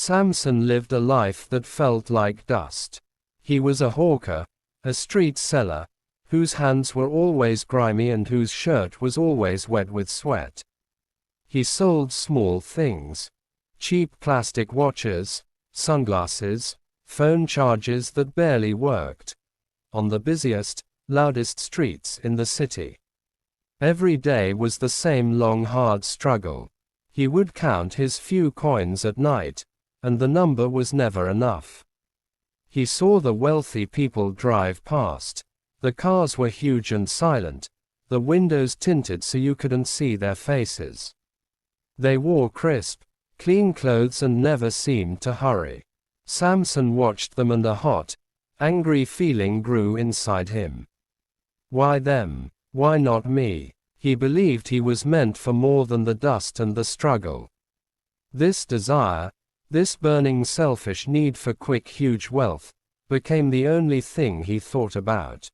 Samson lived a life that felt like dust. He was a hawker, a street seller, whose hands were always grimy and whose shirt was always wet with sweat. He sold small things. Cheap plastic watches, sunglasses, phone chargers that barely worked. On the busiest, loudest streets in the city. Every day was the same long hard struggle. He would count his few coins at night, and the number was never enough. He saw the wealthy people drive past. The cars were huge and silent, the windows tinted so you couldn't see their faces. They wore crisp, clean clothes and never seemed to hurry. Samson watched them and a hot, angry feeling grew inside him. Why them? Why not me? He believed he was meant for more than the dust and the struggle. This desire, this burning selfish need for quick huge wealth, became the only thing he thought about.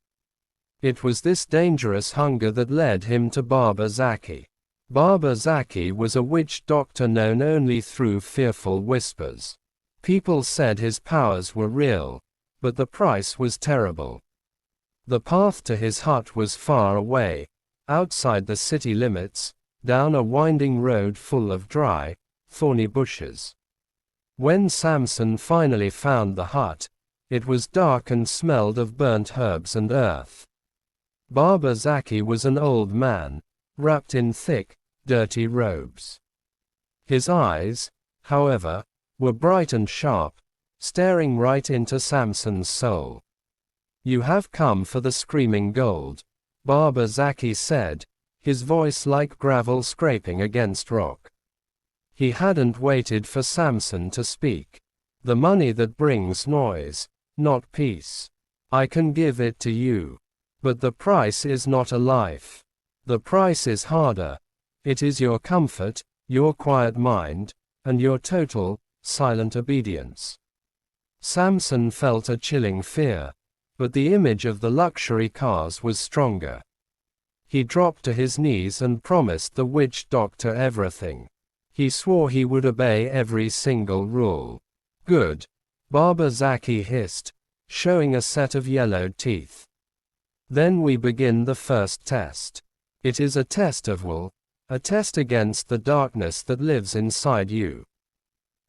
It was this dangerous hunger that led him to Barber Zaki. Barber Zaki was a witch doctor known only through fearful whispers. People said his powers were real, but the price was terrible. The path to his hut was far away, outside the city limits, down a winding road full of dry, thorny bushes. When Samson finally found the hut, it was dark and smelled of burnt herbs and earth. Barber Zaki was an old man, wrapped in thick, dirty robes. His eyes, however, were bright and sharp, staring right into Samson's soul. "You have come for the screaming gold," Barber Zaki said, his voice like gravel scraping against rock. He hadn't waited for Samson to speak. "The money that brings noise, not peace. I can give it to you. But the price is not a life. The price is harder. It is your comfort, your quiet mind, and your total, silent obedience." Samson felt a chilling fear, but the image of the luxury cars was stronger. He dropped to his knees and promised the witch doctor everything. He swore he would obey every single rule. "Good," Barber Zaki hissed, showing a set of yellowed teeth. "Then we begin the first test. It is a test of will, a test against the darkness that lives inside you."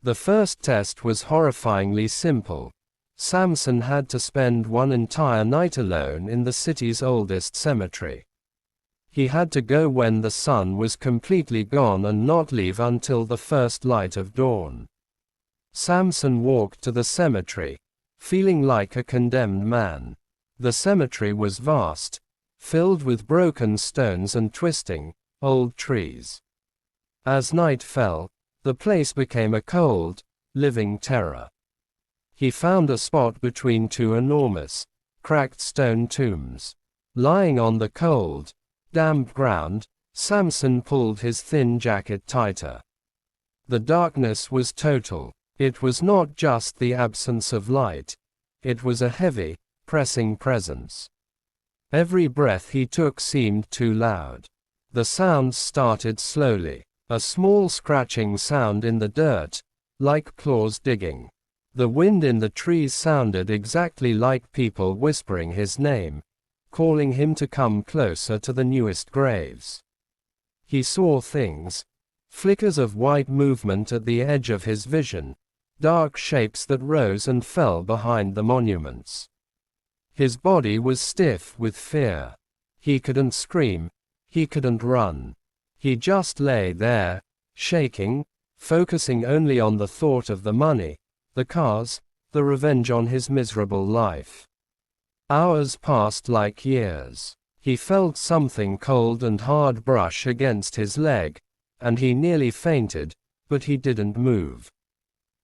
The first test was horrifyingly simple. Samson had to spend one entire night alone in the city's oldest cemetery. He had to go when the sun was completely gone and not leave until the first light of dawn. Samson walked to the cemetery, feeling like a condemned man. The cemetery was vast, filled with broken stones and twisting, old trees. As night fell, the place became a cold, living terror. He found a spot between two enormous, cracked stone tombs. Lying on the cold, damp ground, Samson pulled his thin jacket tighter. The darkness was total. It was not just the absence of light. It was a heavy, pressing presence. Every breath he took seemed too loud. The sounds started slowly. A small scratching sound in the dirt, like claws digging. The wind in the trees sounded exactly like people whispering his name, calling him to come closer to the newest graves. He saw things, flickers of white movement at the edge of his vision, dark shapes that rose and fell behind the monuments. His body was stiff with fear. He couldn't scream, he couldn't run. He just lay there, shaking, focusing only on the thought of the money, the cars, the revenge on his miserable life. Hours passed like years. He felt something cold and hard brush against his leg, and he nearly fainted, but he didn't move.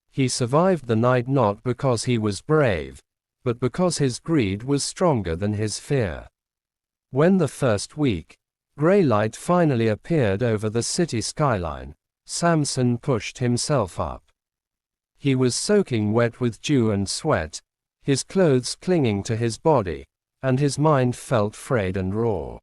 He survived the night not because he was brave, but because his greed was stronger than his fear. When the first weak, gray light finally appeared over the city skyline, Samson pushed himself up. He was soaking wet with dew and sweat, his clothes clinging to his body, and his mind felt frayed and raw.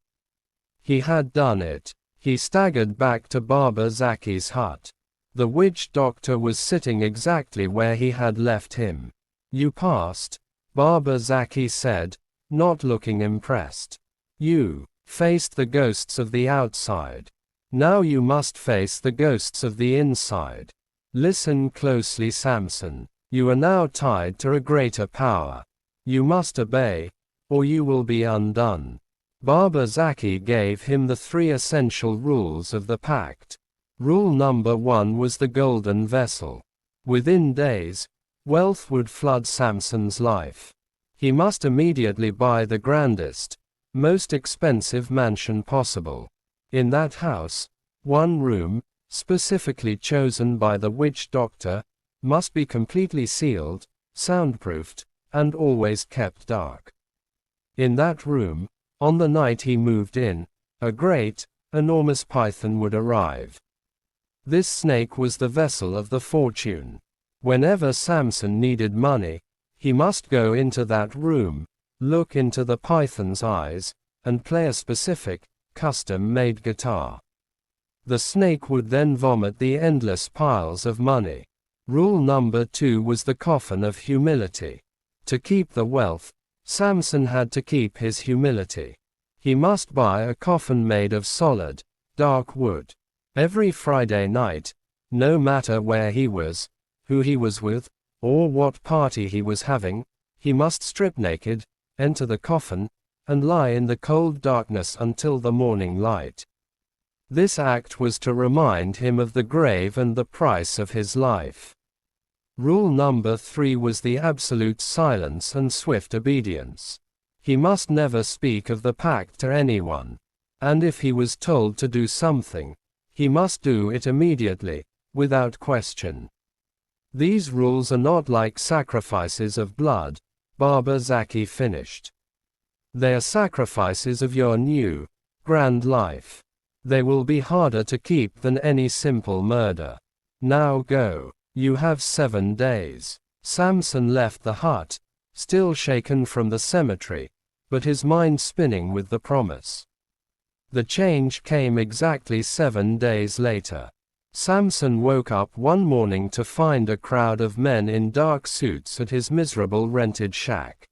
He had done it. He staggered back to Barber Zaki's hut. The witch doctor was sitting exactly where he had left him. "You passed," Baba Zaki said, not looking impressed. "You faced the ghosts of the outside. Now you must face the ghosts of the inside. Listen closely, Samson. You are now tied to a greater power. You must obey, or you will be undone." Baba Zaki gave him the 3 essential rules of the pact. Rule number 1 was the golden vessel. Within days, wealth would flood Samson's life. He must immediately buy the grandest, most expensive mansion possible. In that house, one room, specifically chosen by the witch doctor, must be completely sealed, soundproofed, and always kept dark. In that room, on the night he moved in, a great, enormous python would arrive. This snake was the vessel of the fortune. Whenever Samson needed money, he must go into that room, look into the python's eyes, and play a specific, custom-made guitar. The snake would then vomit the endless piles of money. Rule number 2 was the coffin of humility. To keep the wealth, Samson had to keep his humility. He must buy a coffin made of solid, dark wood. Every Friday night, no matter where he was, who he was with, or what party he was having, he must strip naked, enter the coffin, and lie in the cold darkness until the morning light. This act was to remind him of the grave and the price of his life. Rule number 3 was the absolute silence and swift obedience. He must never speak of the pact to anyone. And if he was told to do something, he must do it immediately, without question. These rules are not like sacrifices of blood, Baba Zaki finished. They are sacrifices of your new, grand life. They will be harder to keep than any simple murder. Now go. You have 7 days. Samson left the hut, still shaken from the cemetery, but his mind spinning with the promise. The change came exactly 7 days later. Samson woke up one morning to find a crowd of men in dark suits at his miserable rented shack.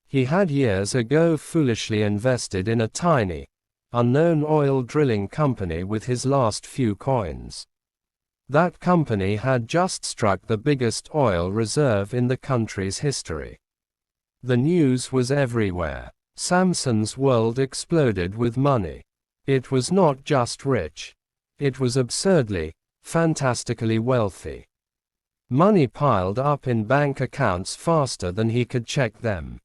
He had years ago foolishly invested in a tiny, unknown oil drilling company with his last few coins. That company had just struck the biggest oil reserve in the country's history. The news was everywhere. Samson's world exploded with money. It was not just rich. It was absurdly, fantastically wealthy. Money piled up in bank accounts faster than he could check them.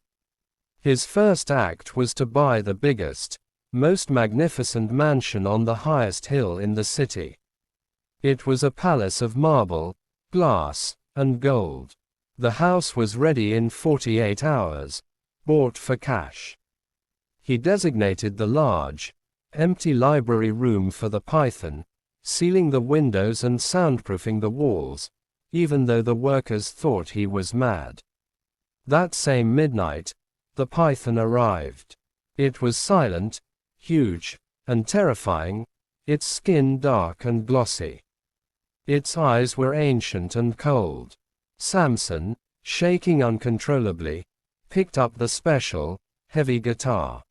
His first act was to buy the biggest, most magnificent mansion on the highest hill in the city. It was a palace of marble, glass, and gold. The house was ready in 48 hours, bought for cash. He designated the large, empty library room for the python, sealing the windows and soundproofing the walls, even though the workers thought he was mad. That same midnight, the python arrived. It was silent, huge, and terrifying, its skin dark and glossy. Its eyes were ancient and cold. Samson, shaking uncontrollably, picked up the special, heavy guitar.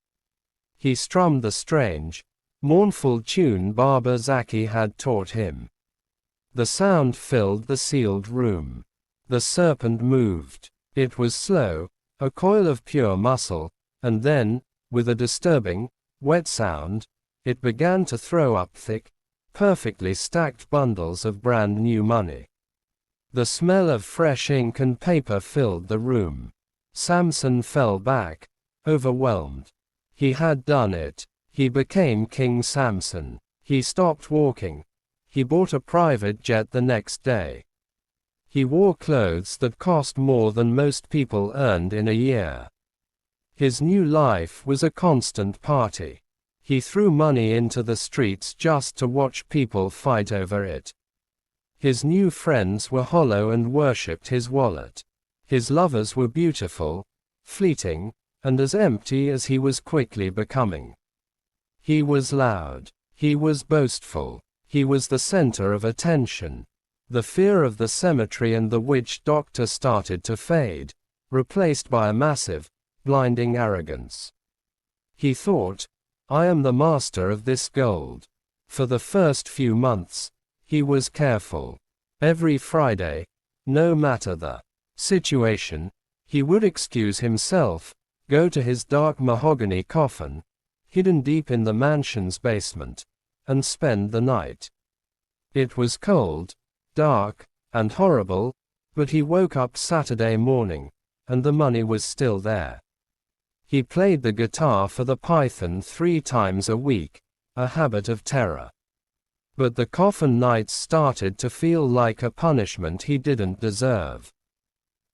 He strummed the strange, mournful tune Baba Zaki had taught him. The sound filled the sealed room. The serpent moved. It was slow, a coil of pure muscle, and then, with a disturbing, wet sound, it began to throw up thick, perfectly stacked bundles of brand new money. The smell of fresh ink and paper filled the room. Samson fell back, overwhelmed. He had done it. He became King Samson. He stopped walking. He bought a private jet the next day. He wore clothes that cost more than most people earned in a year. His new life was a constant party. He threw money into the streets just to watch people fight over it. His new friends were hollow and worshipped his wallet. His lovers were beautiful, fleeting, and as empty as he was quickly becoming. He was loud. He was boastful. He was the center of attention. The fear of the cemetery and the witch doctor started to fade, replaced by a massive, blinding arrogance. He thought, I am the master of this gold. For the first few months, he was careful. Every Friday, no matter the situation, he would excuse himself, go to his dark mahogany coffin, hidden deep in the mansion's basement, and spend the night. It was cold, dark, and horrible, but he woke up Saturday morning, and the money was still there. He played the guitar for the python 3 times a week, a habit of terror. But the coffin nights started to feel like a punishment he didn't deserve.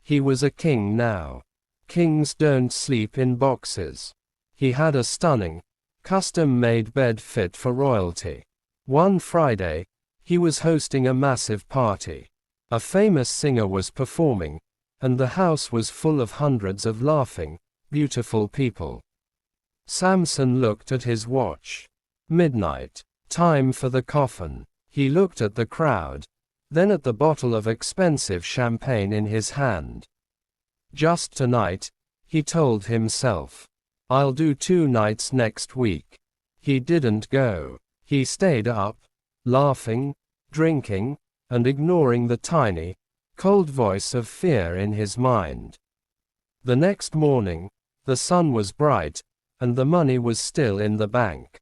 He was a king now. Kings don't sleep in boxes. He had a stunning, custom-made bed fit for royalty. One Friday, he was hosting a massive party. A famous singer was performing, and the house was full of hundreds of laughing, beautiful people. Samson looked at his watch. Midnight. Time for the coffin. He looked at the crowd, then at the bottle of expensive champagne in his hand. Just tonight, he told himself. I'll do 2 nights next week. He didn't go. He stayed up, laughing, drinking, and ignoring the tiny, cold voice of fear in his mind. The next morning, the sun was bright, and the money was still in the bank.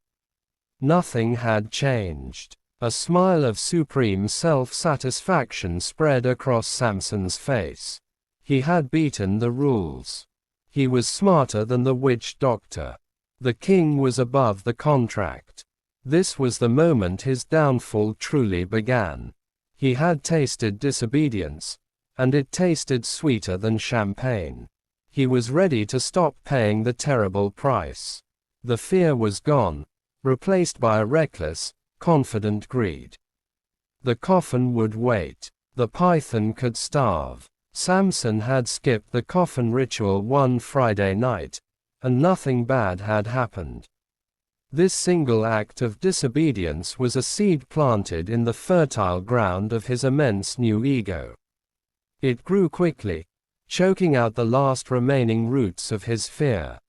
Nothing had changed. A smile of supreme self-satisfaction spread across Samson's face. He had beaten the rules. He was smarter than the witch doctor. The king was above the contract. This was the moment his downfall truly began. He had tasted disobedience, and it tasted sweeter than champagne. He was ready to stop paying the terrible price. The fear was gone, replaced by a reckless, confident greed. The coffin would wait. The python could starve. Samson had skipped the coffin ritual one Friday night, and nothing bad had happened. This single act of disobedience was a seed planted in the fertile ground of his immense new ego. It grew quickly, choking out the last remaining roots of his fear.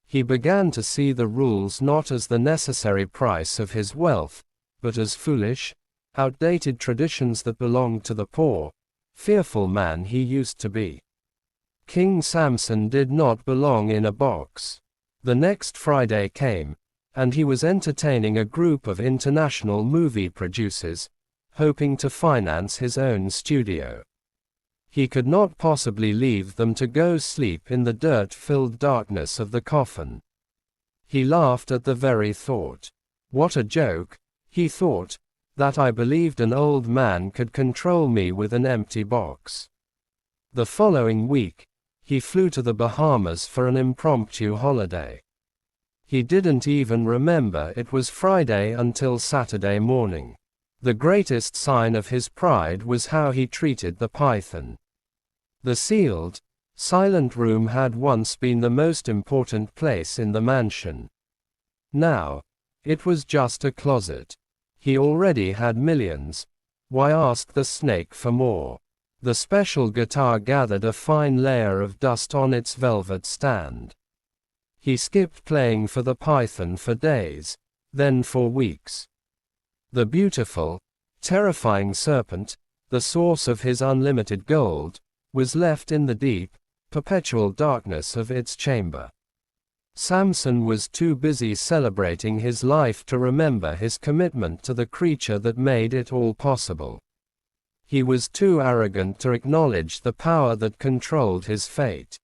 He began to see the rules not as the necessary price of his wealth, but as foolish, outdated traditions that belonged to the poor, fearful man he used to be. King Samson did not belong in a box. The next Friday came, and he was entertaining a group of international movie producers, hoping to finance his own studio. He could not possibly leave them to go sleep in the dirt-filled darkness of the coffin. He laughed at the very thought. What a joke, he thought, that I believed an old man could control me with an empty box. The following week, he flew to the Bahamas for an impromptu holiday. He didn't even remember it was Friday until Saturday morning. The greatest sign of his pride was how he treated the python. The sealed, silent room had once been the most important place in the mansion. Now, it was just a closet. He already had millions. Why ask the snake for more? The special guitar gathered a fine layer of dust on its velvet stand. He skipped playing for the python for days, then for weeks. The beautiful, terrifying serpent, the source of his unlimited gold, was left in the deep, perpetual darkness of its chamber. Samson was too busy celebrating his life to remember his commitment to the creature that made it all possible. He was too arrogant to acknowledge the power that controlled his fate.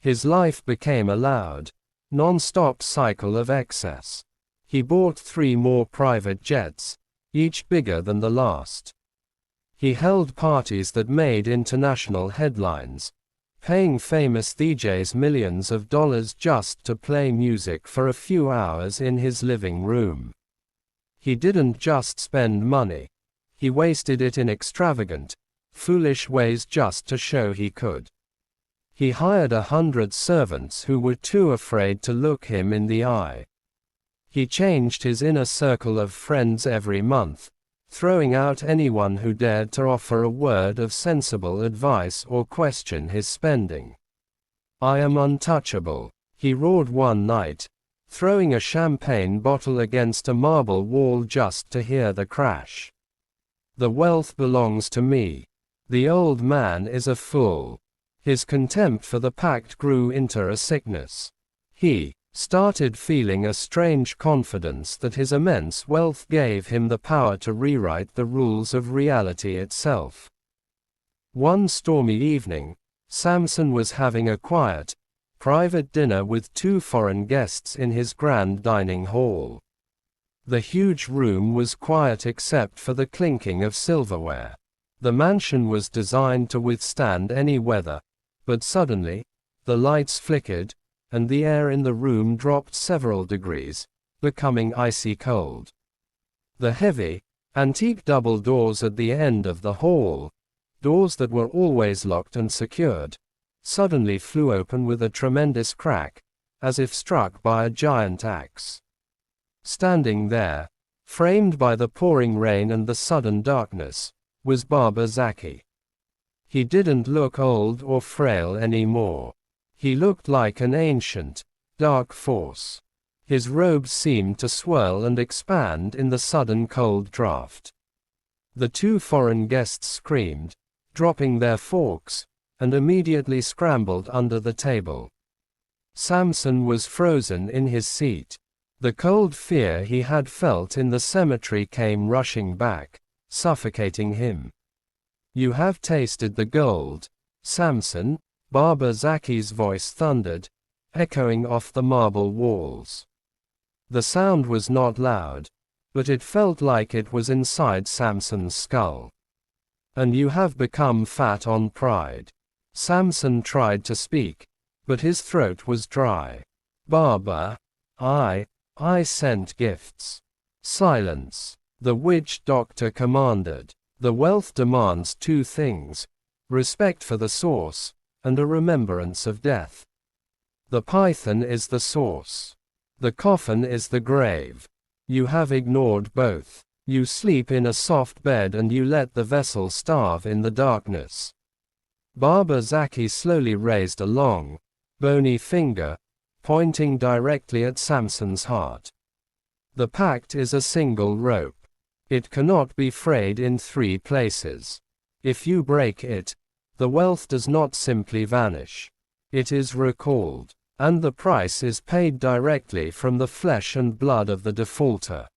His life became a loud, non-stop cycle of excess. He bought 3 more private jets, each bigger than the last. He held parties that made international headlines, paying famous DJs millions of dollars just to play music for a few hours in his living room. He didn't just spend money. He wasted it in extravagant, foolish ways just to show he could. He hired 100 servants who were too afraid to look him in the eye. He changed his inner circle of friends every month, throwing out anyone who dared to offer a word of sensible advice or question his spending. "I am untouchable," he roared one night, throwing a champagne bottle against a marble wall just to hear the crash. "The wealth belongs to me. The old man is a fool." His contempt for the pact grew into a sickness. He started feeling a strange confidence that his immense wealth gave him the power to rewrite the rules of reality itself. One stormy evening, Samson was having a quiet, private dinner with 2 foreign guests in his grand dining hall. The huge room was quiet except for the clinking of silverware. The mansion was designed to withstand any weather, but suddenly, the lights flickered, and the air in the room dropped several degrees, becoming icy cold. The heavy, antique double doors at the end of the hall, doors that were always locked and secured, suddenly flew open with a tremendous crack, as if struck by a giant axe. Standing there, framed by the pouring rain and the sudden darkness, was Baba Zaki. He didn't look old or frail anymore. He looked like an ancient, dark force. His robes seemed to swirl and expand in the sudden cold draft. The 2 foreign guests screamed, dropping their forks, and immediately scrambled under the table. Samson was frozen in his seat. The cold fear he had felt in the cemetery came rushing back, suffocating him. "You have tasted the gold, Samson," Baba Zaki's voice thundered, echoing off the marble walls. The sound was not loud, but it felt like it was inside Samson's skull. "And you have become fat on pride." Samson tried to speak, but his throat was dry. "Baba, I sent gifts." "Silence," the witch doctor commanded. "The wealth demands 2 things, respect for the source, and a remembrance of death. The python is the source. The coffin is the grave. You have ignored both. You sleep in a soft bed and you let the vessel starve in the darkness." Baba Zaki slowly raised a long, bony finger, pointing directly at Samson's heart. "The pact is a single rope. It cannot be frayed in 3 places. If you break it, the wealth does not simply vanish. It is recalled, and the price is paid directly from the flesh and blood of the defaulter."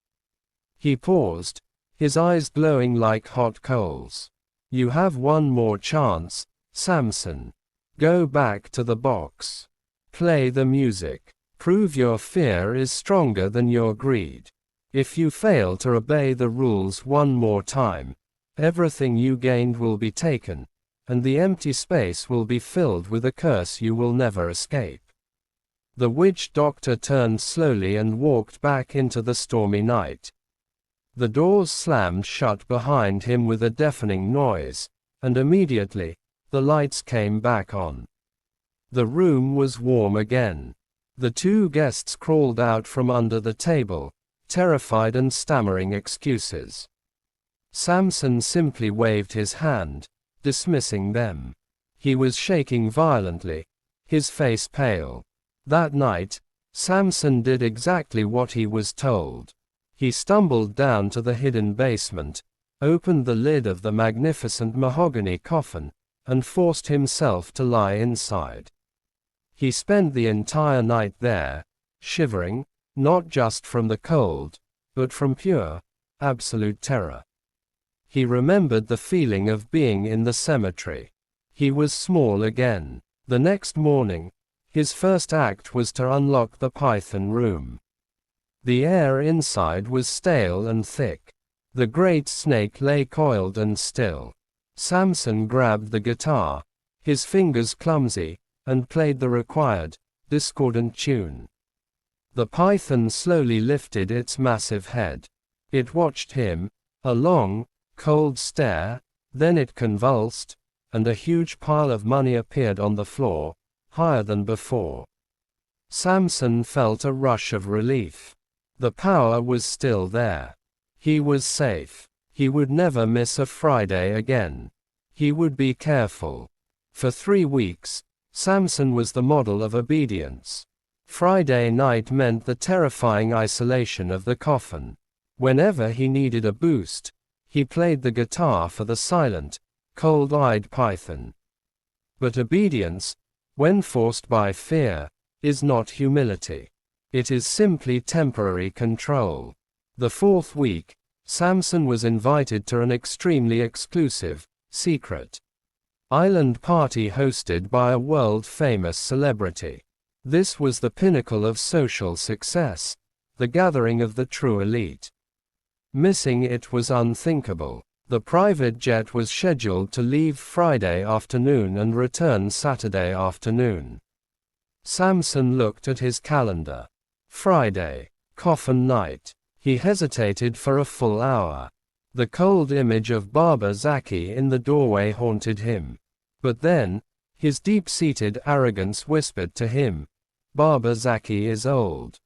He paused, his eyes glowing like hot coals. "You have one more chance, Samson. Go back to the box. Play the music. Prove your fear is stronger than your greed. If you fail to obey the rules one more time, everything you gained will be taken, and the empty space will be filled with a curse you will never escape." The witch doctor turned slowly and walked back into the stormy night. The doors slammed shut behind him with a deafening noise, and immediately, the lights came back on. The room was warm again. The 2 guests crawled out from under the table, terrified and stammering excuses. Samson simply waved his hand, dismissing them. He was shaking violently, his face pale. That night, Samson did exactly what he was told. He stumbled down to the hidden basement, opened the lid of the magnificent mahogany coffin, and forced himself to lie inside. He spent the entire night there, shivering, not just from the cold, but from pure, absolute terror. He remembered the feeling of being in the cemetery. He was small again. The next morning, his first act was to unlock the python room. The air inside was stale and thick. The great snake lay coiled and still. Samson grabbed the guitar, his fingers clumsy, and played the required, discordant tune. The python slowly lifted its massive head. It watched him, a long, cold stare, then it convulsed, and a huge pile of money appeared on the floor, higher than before. Samson felt a rush of relief. The power was still there. He was safe. He would never miss a Friday again. He would be careful. For 3 weeks, Samson was the model of obedience. Friday night meant the terrifying isolation of the coffin. Whenever he needed a boost, he played the guitar for the silent, cold-eyed python. But obedience, when forced by fear, is not humility. It is simply temporary control. The 4th week, Samson was invited to an extremely exclusive, secret island party hosted by a world-famous celebrity. This was the pinnacle of social success, the gathering of the true elite. Missing it was unthinkable. The private jet was scheduled to leave Friday afternoon and return Saturday afternoon. Samson looked at his calendar. Friday, coffin night. He hesitated for a full hour. The cold image of Baba Zaki in the doorway haunted him. But then, his deep-seated arrogance whispered to him, "Baba Zaki is old.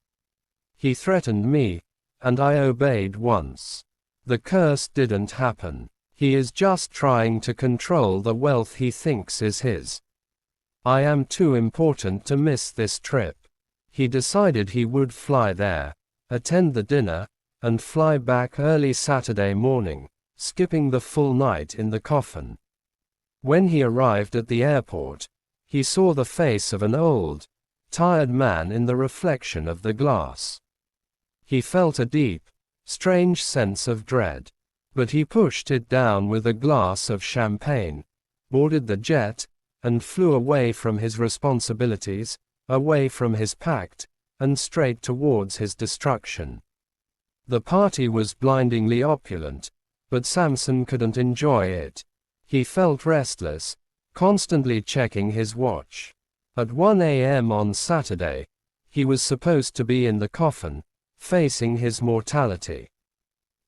He threatened me, and I obeyed once. The curse didn't happen. He is just trying to control the wealth he thinks is his. I am too important to miss this trip." He decided he would fly there, attend the dinner, and fly back early Saturday morning, skipping the full night in the coffin. When he arrived at the airport, he saw the face of an old, tired man in the reflection of the glass. He felt a deep, strange sense of dread. But he pushed it down with a glass of champagne, boarded the jet, and flew away from his responsibilities, away from his pact, and straight towards his destruction. The party was blindingly opulent, but Samson couldn't enjoy it. He felt restless, constantly checking his watch. At 1 a.m. on Saturday, he was supposed to be in the coffin, facing his mortality.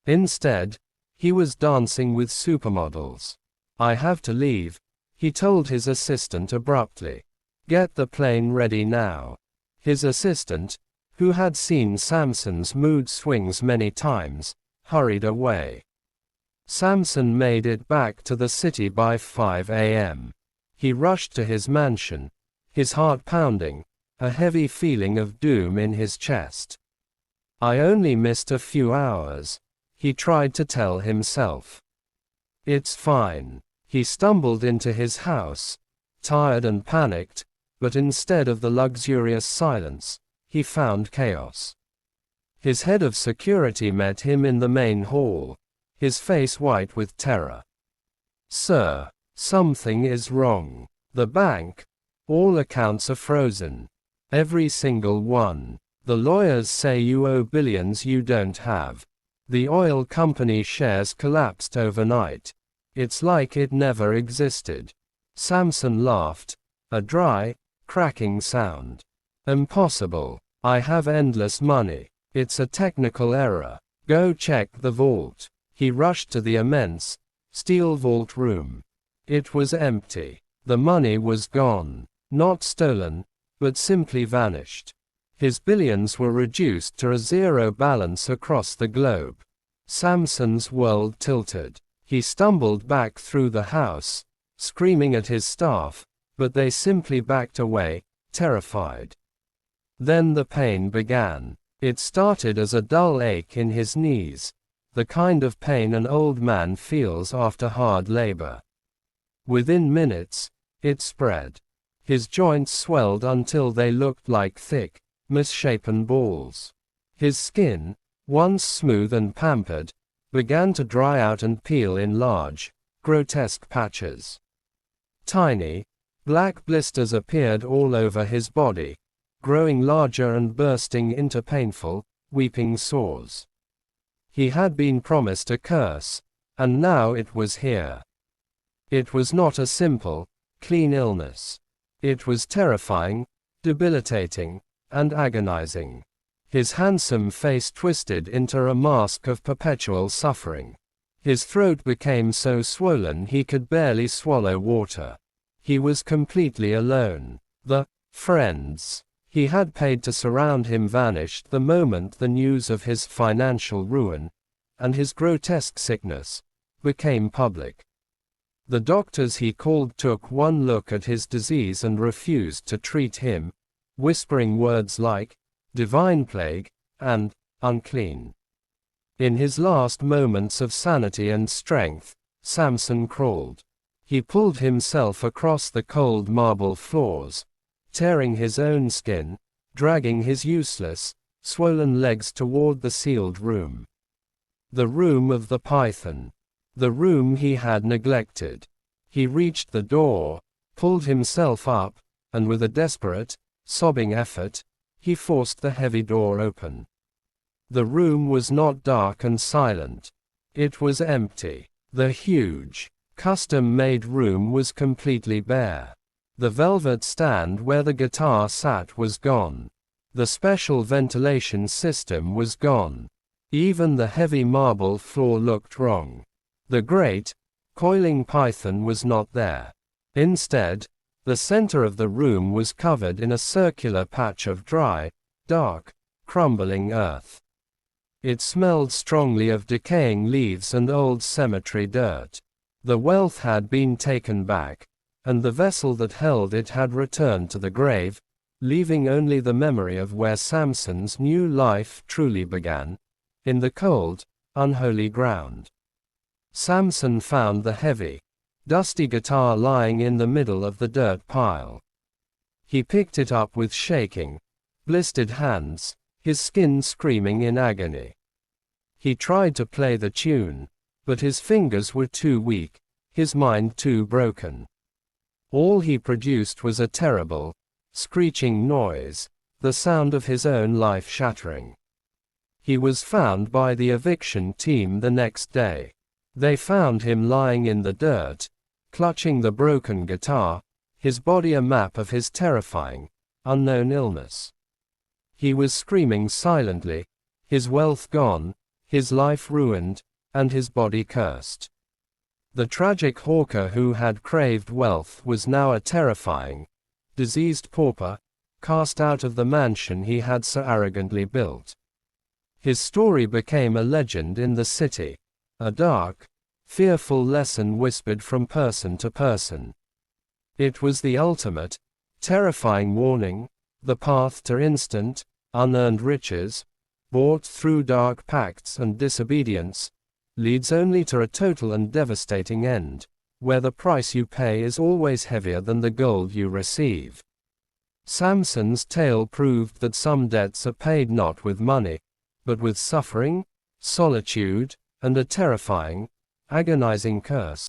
Instead, he was dancing with supermodels. "I have to leave," he told his assistant abruptly. "Get the plane ready now." His assistant, who had seen Samson's mood swings many times, hurried away. Samson made it back to the city by 5 a.m. He rushed to his mansion, his heart pounding, a heavy feeling of doom in his chest. "I only missed a few hours," he tried to tell himself. "It's fine." He stumbled into his house, tired and panicked, but instead of the luxurious silence, he found chaos. His head of security met him in the main hall, his face white with terror. "Sir, something is wrong. The bank, all accounts are frozen. Every single one. The lawyers say you owe billions you don't have. The oil company shares collapsed overnight. It's like it never existed." Samson laughed, a dry, cracking sound. "Impossible. I have endless money. It's a technical error. Go check the vault." He rushed to the immense, steel vault room. It was empty. The money was gone. Not stolen, but simply vanished. His billions were reduced to a zero balance across the globe. Samson's world tilted. He stumbled back through the house, screaming at his staff, but they simply backed away, terrified. Then the pain began. It started as a dull ache in his knees, the kind of pain an old man feels after hard labor. Within minutes, it spread. His joints swelled until they looked like thick, misshapen balls. His skin, once smooth and pampered, began to dry out and peel in large, grotesque patches. Tiny, black blisters appeared all over his body, growing larger and bursting into painful, weeping sores. He had been promised a curse, and now it was here. It was not a simple, clean illness. It was terrifying, debilitating, and agonizing. His handsome face twisted into a mask of perpetual suffering. His throat became so swollen he could barely swallow water. He was completely alone. The friends he had paid to surround him vanished the moment the news of his financial ruin and his grotesque sickness became public. The doctors he called took one look at his disease and refused to treat him, whispering words like, "divine plague," and "unclean." In his last moments of sanity and strength, Samson crawled. He pulled himself across the cold marble floors, tearing his own skin, dragging his useless, swollen legs toward the sealed room. The room of the python. The room he had neglected. He reached the door, pulled himself up, and with a desperate, sobbing effort, he forced the heavy door open. The room was not dark and silent. It was empty. The huge, custom-made room was completely bare. The velvet stand where the guitar sat was gone. The special ventilation system was gone. Even the heavy marble floor looked wrong. The great, coiling python was not there. Instead, the center of the room was covered in a circular patch of dry, dark, crumbling earth. It smelled strongly of decaying leaves and old cemetery dirt. The wealth had been taken back, and the vessel that held it had returned to the grave, leaving only the memory of where Samson's new life truly began, in the cold, unholy ground. Samson found the heavy, dusty guitar lying in the middle of the dirt pile. He picked it up with shaking, blistered hands, his skin screaming in agony. He tried to play the tune, but his fingers were too weak, his mind too broken. All he produced was a terrible, screeching noise, the sound of his own life shattering. He was found by the eviction team the next day. They found him lying in the dirt, clutching the broken guitar, his body a map of his terrifying, unknown illness. He was screaming silently, his wealth gone, his life ruined, and his body cursed. The tragic hawker who had craved wealth was now a terrifying, diseased pauper, cast out of the mansion he had so arrogantly built. His story became a legend in the city, a dark, fearful lesson whispered from person to person. It was the ultimate, terrifying warning, the path to instant, unearned riches, bought through dark pacts and disobedience, leads only to a total and devastating end, where the price you pay is always heavier than the gold you receive. Samson's tale proved that some debts are paid not with money, but with suffering, solitude, and a terrifying, agonizing curse.